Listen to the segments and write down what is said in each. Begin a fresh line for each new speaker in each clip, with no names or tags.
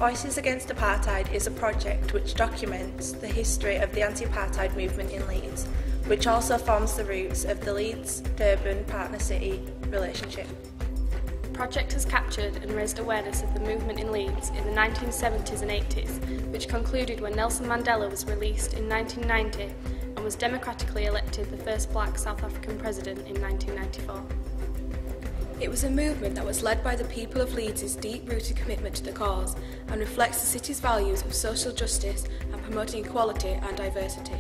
Voices Against Apartheid is a project which documents the history of the anti-apartheid movement in Leeds, which also forms the roots of the Leeds-Durban partner city relationship.
The project has captured and raised awareness of the movement in Leeds in the 1970s and 80s, which concluded when Nelson Mandela was released in 1990 and was democratically elected the first black South African president in 1994.
It was a movement that was led by the people of Leeds' deep-rooted commitment to the cause and reflects the city's values of social justice and promoting equality and diversity.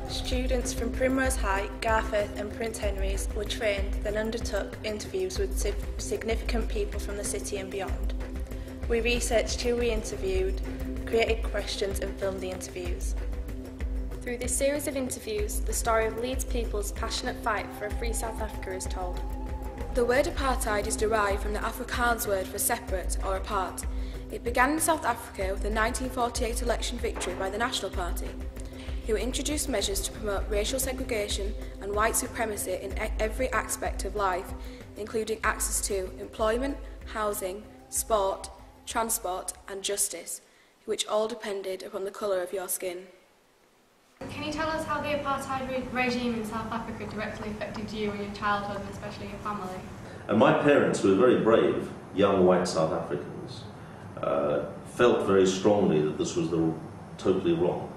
Students from Primrose High, Garforth and Prince Henry's were trained, then undertook interviews with significant people from the city and beyond. We researched who we interviewed, created questions and filmed the interviews.
Through this series of interviews, the story of Leeds people's passionate fight for a free South Africa is told.
The word apartheid is derived from the Afrikaans word for separate or apart. It began in South Africa with the 1948 election victory by the National Party, who introduced measures to promote racial segregation and white supremacy in every aspect of life, including access to employment, housing, sport, transport and justice, which all depended upon the colour of your skin.
Can you tell us how the apartheid regime in South Africa directly affected you and your childhood, and especially your family?
And my parents, who were very brave, young white South Africans, felt very strongly that this was totally wrong.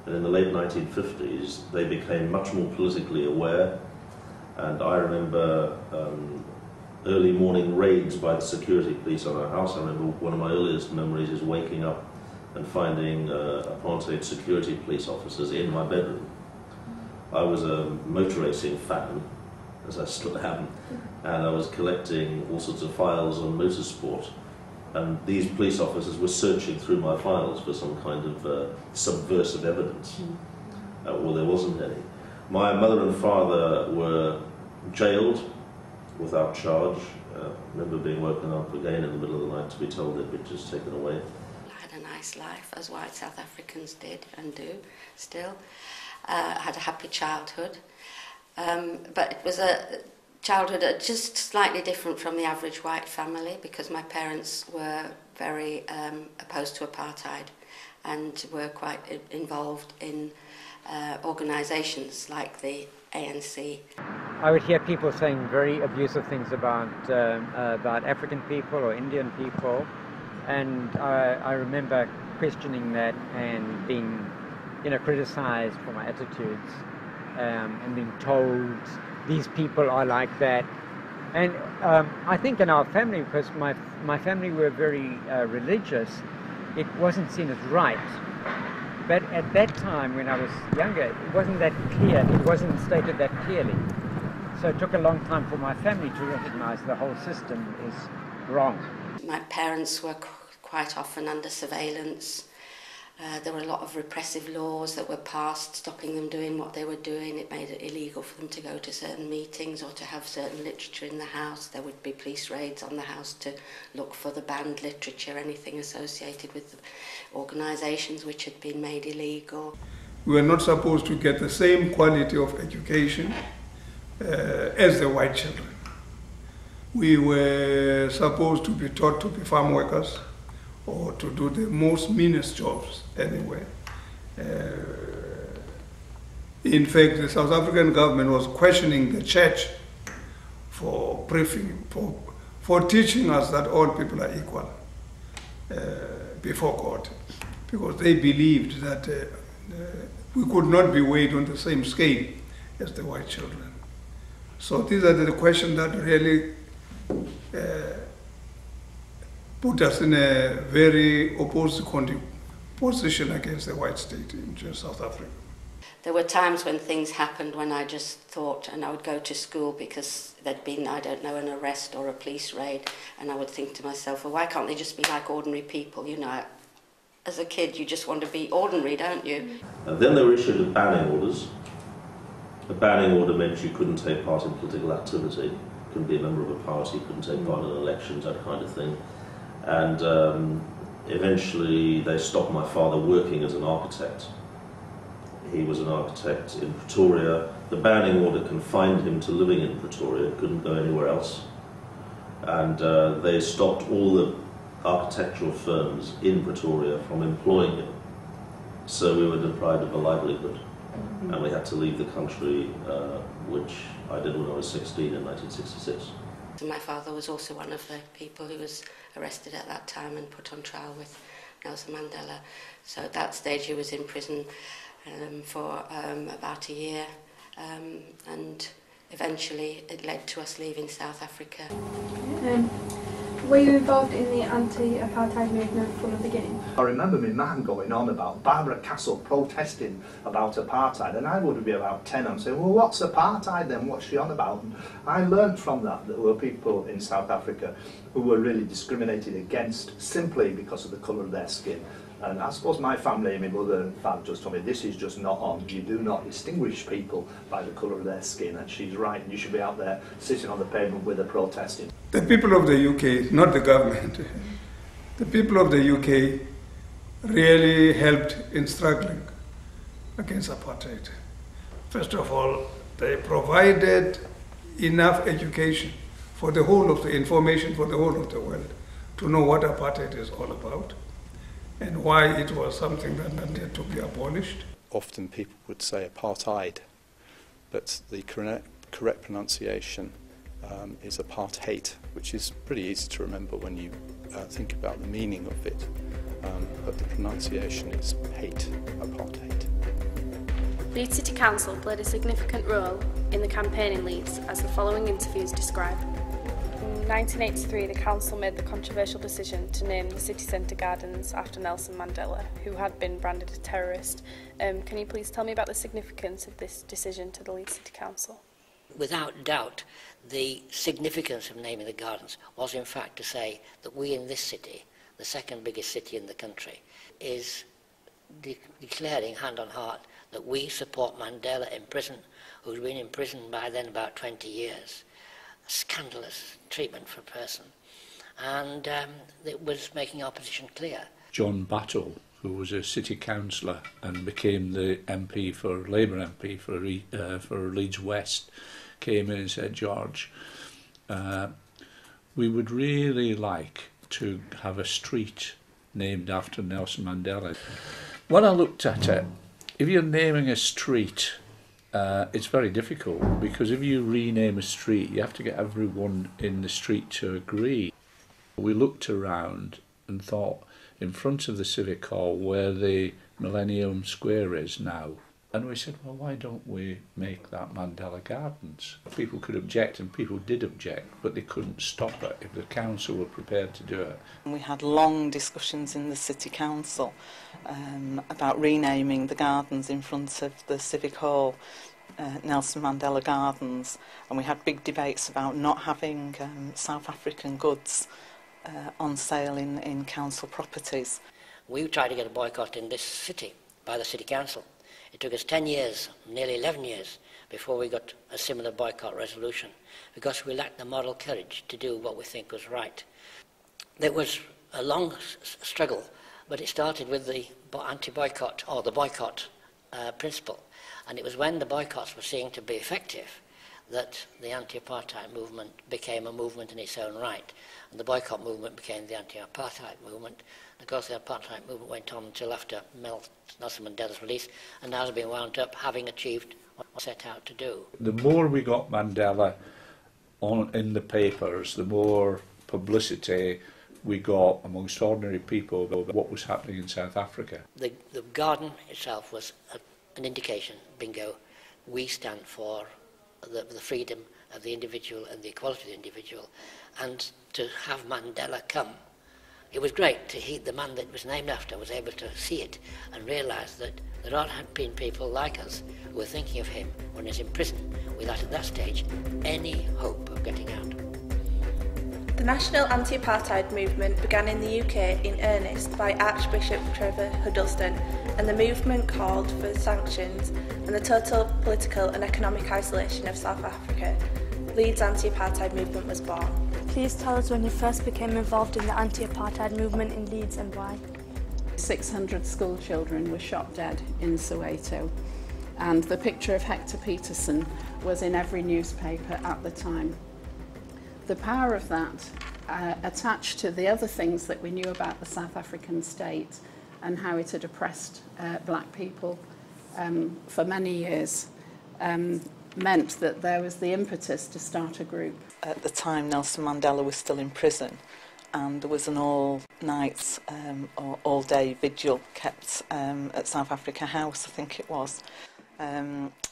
And in the late 1950s, they became much more politically aware. And I remember early morning raids by the security police on our house. I remember one of my earliest memories is waking up and finding apartheid security police officers in my bedroom. I was a motor racing fan, as I still am, and I was collecting all sorts of files on motorsport. And these police officers were searching through my files for some kind of subversive evidence. Well, there wasn't any. My mother and father were jailed without charge. I remember being woken up again in the middle of the night to be told they'd been just taken away.
I had a nice life, as white South Africans did and do still. I had a happy childhood, but it was a childhood just slightly different from the average white family, because my parents were very opposed to apartheid and were quite involved in organisations like the ANC.
I would hear people saying very abusive things about African people or Indian people, and I remember questioning that and being, criticised for my attitudes, and being told these people are like that. And I think in our family, because my family were very religious, it wasn't seen as right. But at that time, when I was younger, it wasn't that clear, it wasn't stated that clearly. So it took a long time for my family to recognise the whole system is wrong. My parents were quite often under surveillance. There were a lot of repressive laws that were passed, stopping them doing what they were doing. It made it illegal for them to go to certain meetings or to have certain literature in the house. There would be police raids on the house to look for the banned literature, anything associated with the organisations which had been made illegal.
We were not supposed to get the same quality of education as the white children. We were supposed to be taught to be farm workers or to do the most meanest jobs anyway. In fact, the South African government was questioning the church for teaching us that all people are equal before God, because they believed that we could not be weighed on the same scale as the white children. So these are the questions that really put us in a very opposed position against the white state in South Africa.
There were times when things happened when I just thought, and I would go to school because there'd been, I don't know, an arrest or a police raid, and I would think to myself, well, why can't they just be like ordinary people? As a kid, you just want to be ordinary, don't you?
And then they were issued banning orders. A banning order meant you couldn't take part in political activity, couldn't be a member of a party, couldn't take part in elections, that kind of thing. And eventually they stopped my father working as an architect. He was an architect in Pretoria. The banning order confined him to living in Pretoria, couldn't go anywhere else. And they stopped all the architectural firms in Pretoria from employing him. So we were deprived of a livelihood, and we had to leave the country, which I did when I was 16 in 1966.
My father was also one of the people who was arrested at that time and put on trial with Nelson Mandela. So at that stage he was in prison for about a year, and eventually it led to us leaving South Africa.
Were you involved in the anti-apartheid movement from the beginning?
I remember my man going on about Barbara Castle protesting about apartheid, and I would be about 10. I'm saying, well, what's apartheid then? What's she on about? And I learned from that there were people in South Africa who were really discriminated against simply because of the colour of their skin. And I suppose my family and my mother and father just told me, this is just not on. You do not distinguish people by the colour of their skin. And she's right, and you should be out there sitting on the pavement with her protesting.
The people of the UK, not the government, the people of the UK really helped in struggling against apartheid. First of all, they provided enough education for the whole of the information for the whole of the world to know what apartheid is all about and why it was something that needed to be abolished.
Often people would say apartheid, but the correct pronunciation is apartheid, which is pretty easy to remember when you think about the meaning of it, but the pronunciation is hate, apartheid.
Leeds City Council played a significant role in the campaign in Leeds, as the following interviews describe. In 1983, the council made the controversial decision to name the city centre gardens after Nelson Mandela, who had been branded a terrorist. Can you please tell me about the significance of this decision to the Leeds City Council?
Without doubt, the significance of naming the gardens was in fact to say that we in this city, the second biggest city in the country, is declaring hand on heart that we support Mandela in prison, who's been in prison by then about 20 years. Scandalous treatment for a person, and it was making our position clear.
John Battle, who was a city councillor and became the MP for Labour MP for Leeds West, came in and said, George, we would really like to have a street named after Nelson Mandela. When I looked at it, if you're naming a street, it's very difficult, because if you rename a street, you have to get everyone in the street to agree. We looked around and thought, in front of the Civic Hall, where the Millennium Square is now, and we said, well, why don't we make that Mandela Gardens? People could object, and people did object, but they couldn't stop it if the council were prepared to do it.
We had long discussions in the City Council about renaming the gardens in front of the Civic Hall Nelson Mandela Gardens, and we had big debates about not having South African goods on sale in council properties.
We tried to get a boycott in this city by the City Council. It took us 10 years, nearly 11 years, before we got a similar boycott resolution, because we lacked the moral courage to do what we think was right. There was a long struggle, but it started with the anti-boycott, or the boycott principle. And it was when the boycotts were seen to be effective that the anti-apartheid movement became a movement in its own right. And the boycott movement became the anti-apartheid movement. And of course, the apartheid movement went on until after Nelson Mandela's release, and now has been wound up having achieved what it set out to do.
The more we got Mandela in the papers, the more publicity we got amongst ordinary people about what was happening in South Africa.
The garden itself was an indication, bingo, we stand for the freedom of the individual and the equality of the individual. And to have Mandela come, it was great to hear the man that was named after was able to see it and realise that there had been people like us who were thinking of him when he was in prison without at that stage any hope of getting out.
The national anti-apartheid movement began in the UK in earnest by Archbishop Trevor Huddleston, and the movement called for sanctions and the total political and economic isolation of South Africa. Leeds anti-apartheid movement was born.
Please tell us when you first became involved in the anti-apartheid movement in Leeds and why.
600 school children were shot dead in Soweto, and the picture of Hector Peterson was in every newspaper at the time. The power of that attached to the other things that we knew about the South African state and how it had oppressed black people for many years, meant that there was the impetus to start a group.
At the time, Nelson Mandela was still in prison, and there was an all-night or all-day vigil kept at South Africa House, I think it was.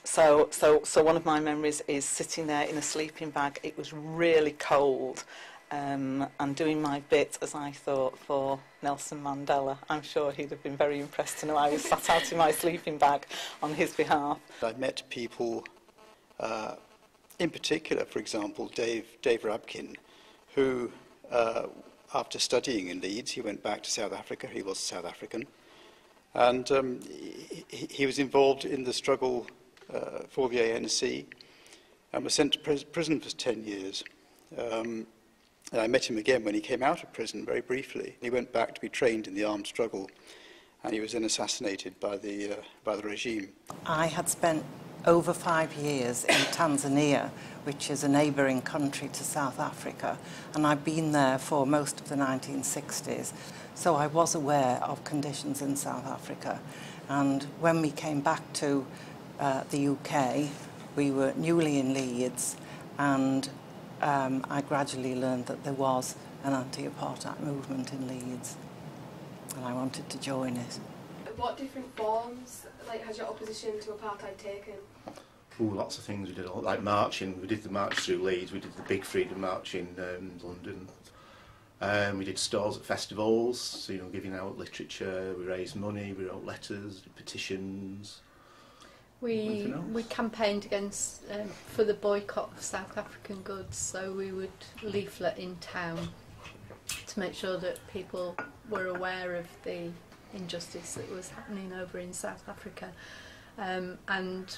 So one of my memories is sitting there in a sleeping bag. It was really cold, and doing my bit, as I thought, for Nelson Mandela. I'm sure he'd have been very impressed to know I was sat out in my sleeping bag on his behalf.
I met people, in particular, for example, Dave Rabkin, who, after studying in Leeds, he went back to South Africa. He was South African. And he was involved in the struggle for the ANC and was sent to prison for 10 years. And I met him again when he came out of prison, very briefly. He went back to be trained in the armed struggle, and he was then assassinated by the regime.
I had spent over 5 years in Tanzania, which is a neighbouring country to South Africa, and I've been there for most of the 1960s. So I was aware of conditions in South Africa, and when we came back to the UK, we were newly in Leeds, and I gradually learned that there was an anti-apartheid movement in Leeds, and I wanted to join it.
What different forms has your opposition to apartheid taken?
Ooh, lots of things we did, like marching. We did the march through Leeds, we did the big freedom march in London. We did stalls at festivals, so, you know, giving out literature, we raised money, we wrote letters, petitions.
We campaigned against for the boycott of South African goods, so we would leaflet in town to make sure that people were aware of the injustice that was happening over in South Africa, and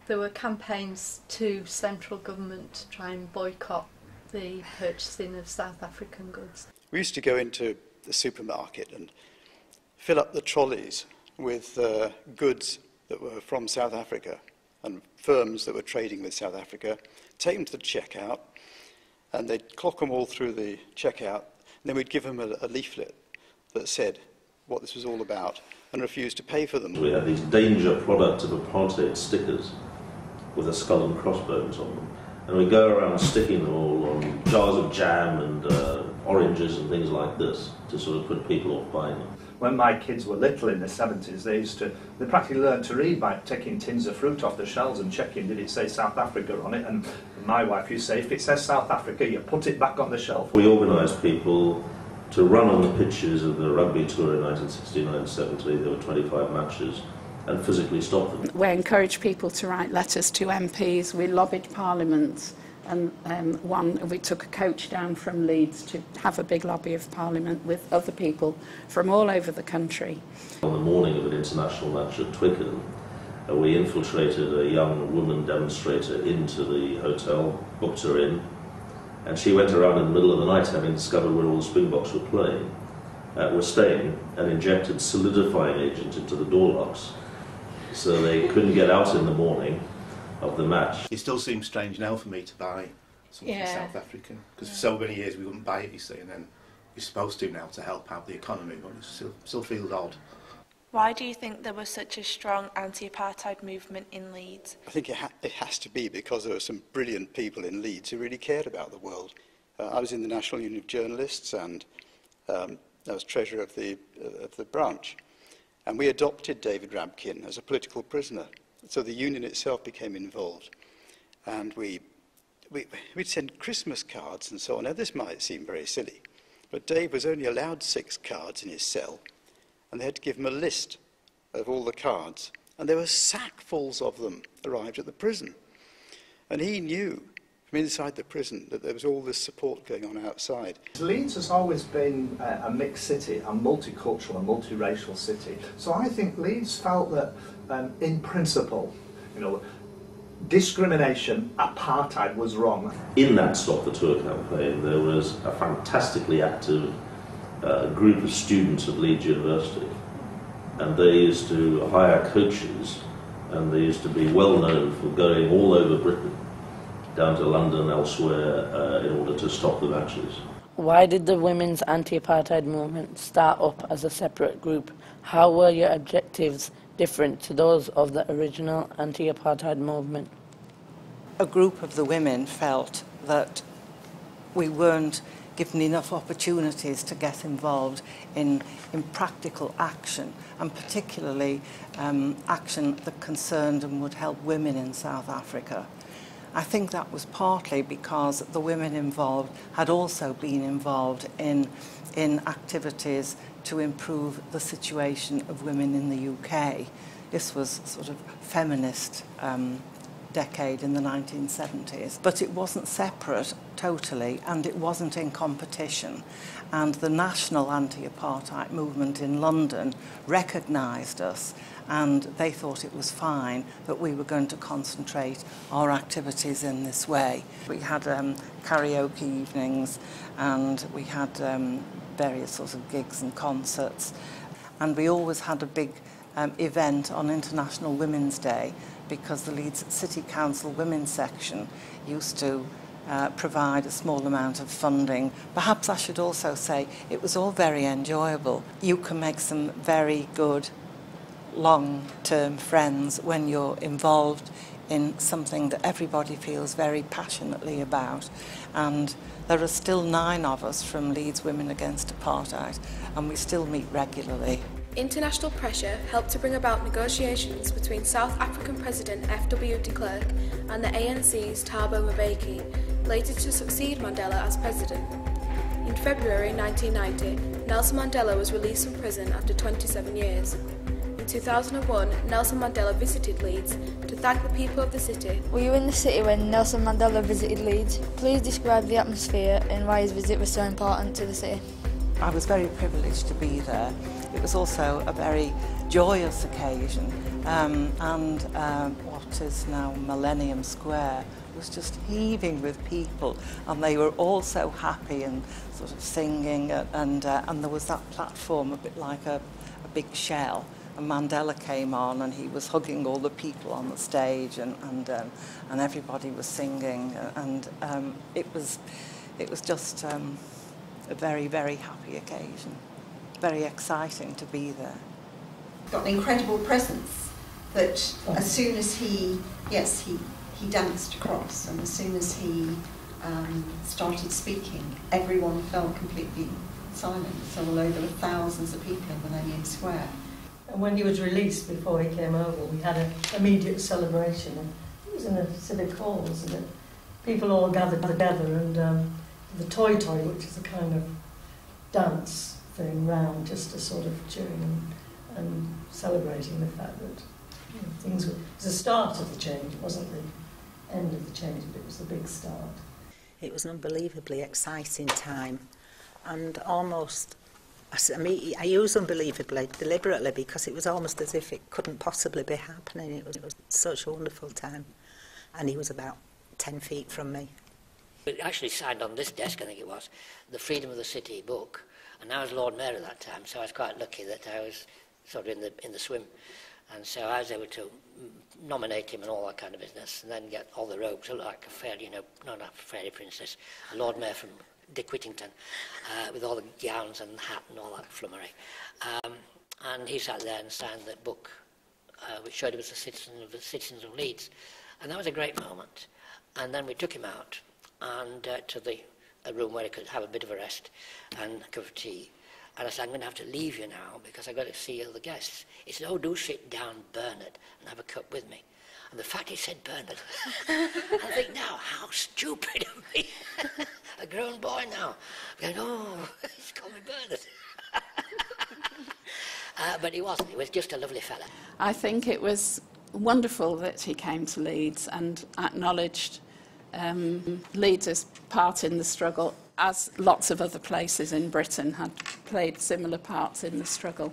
there were campaigns to central government to try and boycott the purchasing of South African goods.
We used to go into the supermarket and fill up the trolleys with goods that were from South Africa and firms that were trading with South Africa, take them to the checkout, and they'd clock them all through the checkout, and then we'd give them a leaflet that said what this was all about and refused to pay for them.
We had these danger product of apartheid stickers with a skull and crossbones on them. And we go around sticking them all on jars of jam and oranges and things like this to sort of put people off buying them.
When my kids were little in the 70s, they practically learned to read by taking tins of fruit off the shelves and checking did it say South Africa on it. And my wife used to say, if it says South Africa, you put it back on the shelf.
We organised people to run on the pitches of the rugby tour in 1969-70. There were 25 matches, and physically stop them.
We encouraged people to write letters to MPs. We lobbied Parliament, and we took a coach down from Leeds to have a big lobby of Parliament with other people from all over the country.
On the morning of an international match at Twickenham, we infiltrated a young woman demonstrator into the hotel, booked her in, and she went around in the middle of the night, having discovered where all the Springboks were playing, were staying, and injected solidifying agent into the door locks, so they couldn't get out in the morning of the match.
It still seems strange now for me to buy something South African, because for so many years we wouldn't buy it, you see, and then you're supposed to now to help out the economy, but it still feels odd.
Why do you think there was such a strong anti-apartheid movement in Leeds?
I think it has to be because there were some brilliant people in Leeds who really cared about the world. I was in the National Union of Journalists, and I was treasurer of the branch. And we adopted David Rabkin as a political prisoner. So the union itself became involved. And we'd send Christmas cards and so on. Now, this might seem very silly, but Dave was only allowed 6 cards in his cell, and they had to give him a list of all the cards. And there were sackfuls of them arrived at the prison. And he knew from inside the prison that there was all this support going on outside.
Leeds has always been a mixed city, a multicultural and multiracial city. So I think Leeds felt that, in principle, you know, discrimination, apartheid was wrong.
In that Stop the Tour campaign, there was a fantastically active group of students at Leeds University, and they used to hire coaches, and they used to be well known for going all over Britain, down to London, elsewhere, in order to stop the matches.
Why did the women's anti-apartheid movement start up as a separate group? How were your objectives different to those of the original anti-apartheid movement?
A group of the women felt that we weren't given enough opportunities to get involved in practical action, and particularly action that concerned and would help women in South Africa. I think that was partly because the women involved had also been involved in activities to improve the situation of women in the UK. This was sort of feminist decade in the 1970s, but it wasn't separate totally, and it wasn't in competition. And the national anti-apartheid movement in London recognised us, and they thought it was fine that we were going to concentrate our activities in this way. We had karaoke evenings, and we had various sorts of gigs and concerts, and we always had a big event on International Women's Day, because the Leeds City Council Women's Section used to provide a small amount of funding. Perhaps I should also say it was all very enjoyable. You can make some very good long-term friends when you're involved in something that everybody feels very passionately about. And there are still 9 of us from Leeds Women Against Apartheid, and we still meet regularly.
International pressure helped to bring about negotiations between South African President F.W. de Klerk and the ANC's Thabo Mbeki, later to succeed Mandela as president. In February 1990, Nelson Mandela was released from prison after 27 years. In 2001, Nelson Mandela visited Leeds to thank the people of the city.
Were you in the city when Nelson Mandela visited Leeds? Please describe the atmosphere and why his visit was so important to the city.
I was very privileged to be there. It was also a very joyous occasion, and what is now Millennium Square was just heaving with people, and they were all so happy and sort of singing, and there was that platform a bit like a big shell, and Mandela came on and he was hugging all the people on the stage, and everybody was singing, and it was just a very, very happy occasion. Very exciting to be there.
Got an incredible presence that as soon as he danced across, and as soon as he started speaking, everyone fell completely silent. So although there were thousands of people in Millennium Square.
And when he was released, before he came over, we had an immediate celebration. And it was in a civic hall, wasn't it? People all gathered together, and the toy, which is a kind of dance thing round, just to sort of cheering and celebrating the fact that things were. It was the start of the change. It wasn't the end of the change, but it was the big start.
It was an unbelievably exciting time, and almost, I use unbelievably deliberately because it was almost as if it couldn't possibly be happening. It was such a wonderful time, and he was about 10 feet from me.
It actually signed on this desk, I think it was, the Freedom of the City book. And I was Lord Mayor at that time, so I was quite lucky that I was sort of in the swim. And so I was able to nominate him and all that kind of business, and then get all the robes, look like a fairy, not a fairy princess, a Lord Mayor from Dick Whittington, with all the gowns and hat and all that flummery. And he sat there and signed that book, which showed he was a citizen of Leeds. And that was a great moment. And then we took him out and to a room where he could have a bit of a rest and a cup of tea. And I said, I'm going to have to leave you now because I've got to see all the guests. He said, oh, do sit down, Bernard, and have a cup with me. And the fact he said Bernard, I think now, how stupid of me. A grown boy now. Going, oh, he's called me Bernard. But he wasn't. He was just a lovely fella.
I think it was wonderful that he came to Leeds and acknowledged Leeds' part in the struggle, as lots of other places in Britain had played similar parts in the struggle.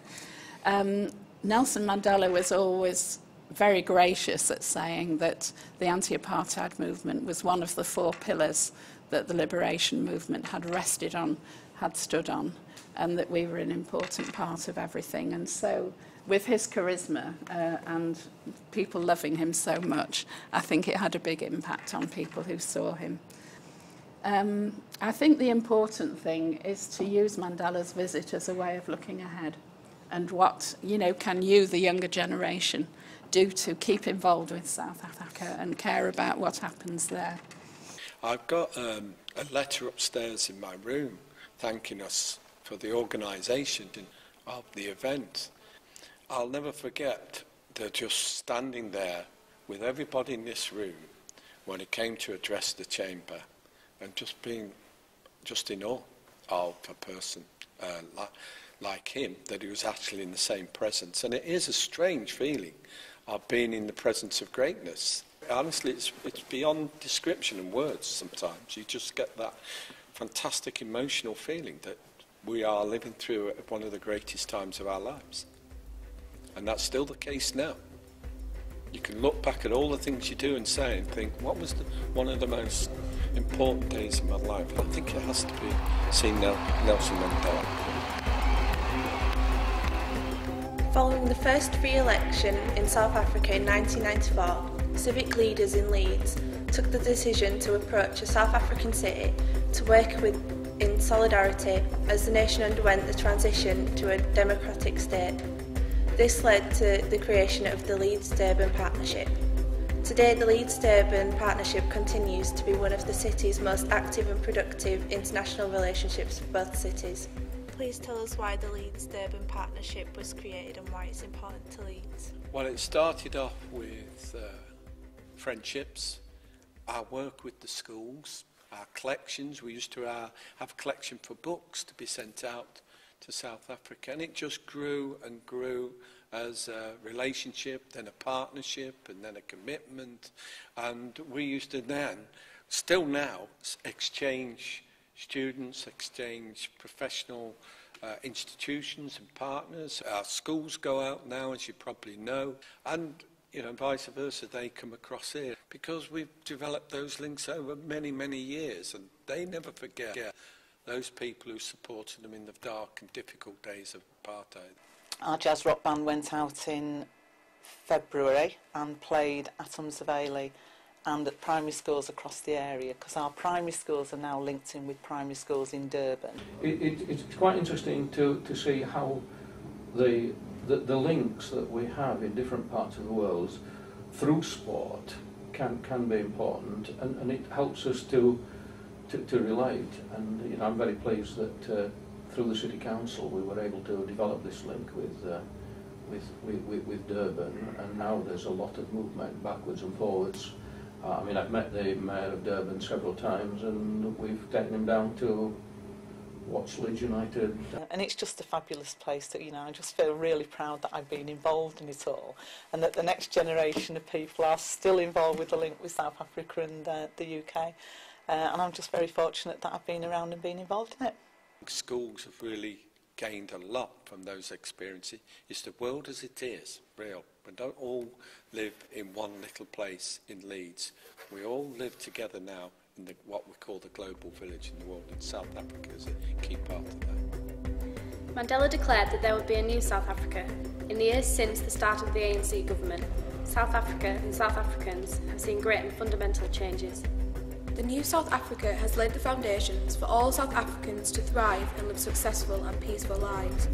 Nelson Mandela was always very gracious at saying that the anti-apartheid movement was one of the 4 pillars that the liberation movement had rested on, had stood on, and that we were an important part of everything. And so with his charisma and people loving him so much, I think it had a big impact on people who saw him. I think the important thing is to use Mandela's visit as a way of looking ahead, and what, you know, can you, the younger generation, do to keep involved with South Africa and care about what happens there.
I've got a letter upstairs in my room thanking us for the organisation of the event. I'll never forget that just standing there with everybody in this room when he came to address the chamber and just being just in awe of a person like him, that he was actually in the same presence. And it is a strange feeling of being in the presence of greatness. Honestly, it's beyond description and words sometimes. You just get that fantastic emotional feeling that we are living through one of the greatest times of our lives. And that's still the case now. You can look back at all the things you do and say and think, what was one of the most important days in my life? And I think it has to be seeing Nelson Mandela.
Following the first free election in South Africa in 1994, civic leaders in Leeds took the decision to approach a South African city to work in solidarity as the nation underwent the transition to a democratic state. This led to the creation of the Leeds-Durban Partnership. Today, the Leeds-Durban Partnership continues to be one of the city's most active and productive international relationships for both cities. Please tell us why the Leeds-Durban Partnership was created and why it's important to Leeds.
Well, it started off with friendships, our work with the schools, our collections. We used to have a collection for books to be sent out to South Africa, and it just grew and grew as a relationship, then a partnership, and then a commitment. And we used to then, still now, exchange students, exchange professional institutions and partners. Our schools go out now, as you probably know, and you know, vice versa, they come across here because we've developed those links over many, many years, and they never forget those people who supported them in the dark and difficult days of apartheid.
Our jazz rock band went out in February and played at Umzaveli and at primary schools across the area, because our primary schools are now linked in with primary schools in Durban.
It's quite interesting to see how the links that we have in different parts of the world through sport can be important, and it helps us to relate. And you know, I'm very pleased that through the City Council we were able to develop this link with Durban, and now there's a lot of movement backwards and forwards. I mean, I've met the Mayor of Durban several times, and we've taken him down to watch Leeds United.
And it's just a fabulous place that, you know, I just feel really proud that I've been involved in it all, and that the next generation of people are still involved with the link with South Africa and the UK. And I'm just very fortunate that I've been around and been involved in it.
Schools have really gained a lot from those experiences. It's the world as it is, real. We don't all live in one little place in Leeds. We all live together now in what we call the global village in the world, and South Africa is a key part of that.
Mandela declared that there would be a new South Africa. In the years since the start of the ANC government, South Africa and South Africans have seen great and fundamental changes.
The new South Africa has laid the foundations for all South Africans to thrive and live successful and peaceful lives.